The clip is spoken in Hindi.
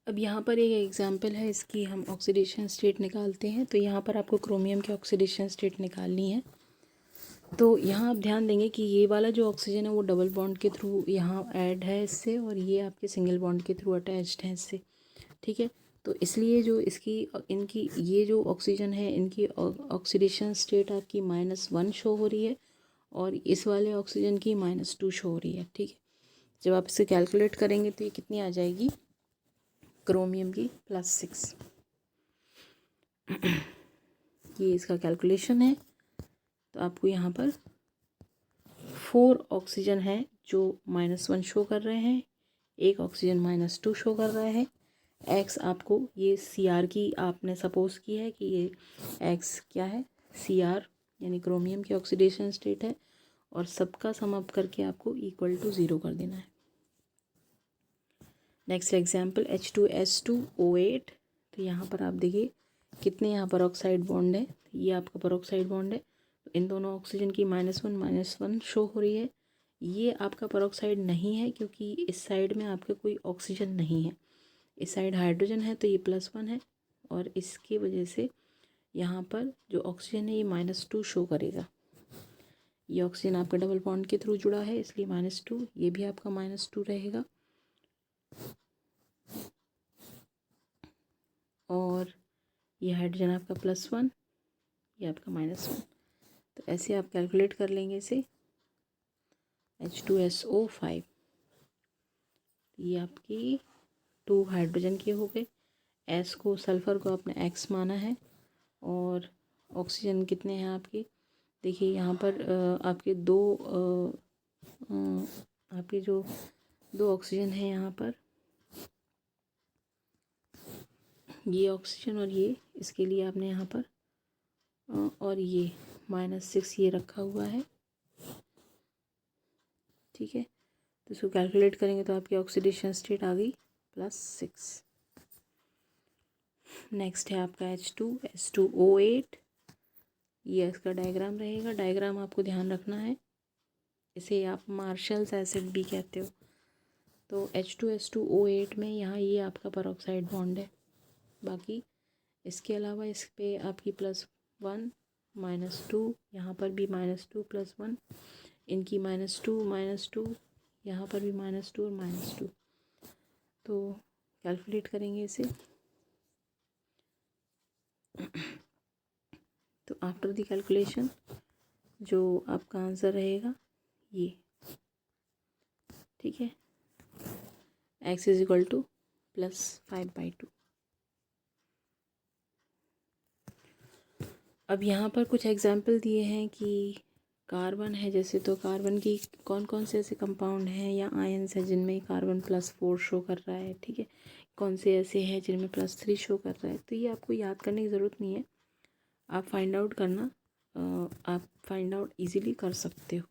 अब यहाँ पर एक एग्जांपल है इसकी, हम ऑक्सीडेशन स्टेट निकालते हैं। तो यहाँ पर आपको क्रोमियम की ऑक्सीडेशन स्टेट निकालनी है। तो यहाँ आप ध्यान देंगे कि ये वाला जो ऑक्सीजन है वो डबल बॉन्ड के थ्रू यहाँ ऐड है इससे, और ये आपके सिंगल बॉन्ड के थ्रू अटैच्ड है इससे, ठीक है। तो इसलिए जो इसकी इनकी ये जो ऑक्सीजन है इनकी ऑक्सीडेशन स्टेट आपकी -1 शो हो रही है, और इस वाले ऑक्सीजन की -2 शो हो रही है, ठीक है। जब आप इसे कैलकुलेट करेंगे तो ये कितनी आ जाएगी, क्रोमियम की +6। ये इसका कैलकुलेशन है। तो आपको यहाँ पर 4 ऑक्सीजन है जो -1 शो कर रहे हैं, एक ऑक्सीजन -2 शो कर रहा है। एक्स आपको ये Cr की आपने सपोज की है कि ये एक्स क्या है, Cr यानी क्रोमियम की ऑक्सीडेशन स्टेट है, और सबका सम अप करके आपको = 0 कर देना है। Next example H2S2O8। तो यहाँ पर आप देखिए कितने यहाँ पर ऑक्साइड बॉन्ड है, ये आपका परऑक्साइड बॉन्ड है। तो इन दोनों ऑक्सीजन की -1 शो हो रही है। ये आपका परऑक्साइड नहीं है क्योंकि इस साइड में आपके कोई ऑक्सीजन नहीं है, इस साइड हाइड्रोजन है तो ये +1 है, और इसकी वजह से यहाँ पर जो ऑक्सीजन है ये -2 शो करेगा। ये ऑक्सीजन आपका डबल बॉन्ड के थ्रू जुड़ा है इसलिए -2, ये भी आपका -2 रहेगा, और ये हाइड्रोजन आपका +1, ये आपका -1। तो ऐसे आप कैलकुलेट कर लेंगे इसे। H2SO5, ये आपकी 2 हाइड्रोजन के हो गए। S को, सल्फ़र को आपने X माना है, और ऑक्सीजन कितने हैं आपके, देखिए यहाँ पर आपके आपके जो 2 ऑक्सीजन हैं यहाँ पर, ये ऑक्सीजन और ये, इसके लिए आपने यहाँ पर और ये -6 ये रखा हुआ है, ठीक है। तो इसको कैलकुलेट करेंगे तो आपकी ऑक्सीडेशन स्टेट आ गई +6। नेक्स्ट है आपका H2S2O8। ये इसका डायग्राम रहेगा, डायग्राम आपको ध्यान रखना है, इसे आप मार्शल्स एसिड भी कहते हो। तो H2S2O8 में यहाँ ये आपका परऑक्साइड बॉन्ड है, बाकी इसके अलावा इस पे आपकी +1 -2, यहाँ पर भी -2 +1, इनकी -2 यहाँ पर भी -2 और -2। तो कैलकुलेट करेंगे इसे। तो आफ्टर द कैलकुलेशन जो आपका आंसर रहेगा ये, ठीक है, x = +5/2। अब यहाँ पर कुछ एग्जाम्पल दिए हैं कि कार्बन है जैसे, तो कार्बन की कौन कौन से ऐसे कंपाउंड हैं या आयन्स हैं जिनमें कार्बन +4 शो कर रहा है, ठीक है, कौन से ऐसे हैं जिनमें +3 शो कर रहा है। तो ये आपको याद करने की ज़रूरत नहीं है, आप फाइंड आउट करना, आप फाइंड आउट ईज़िली कर सकते हो।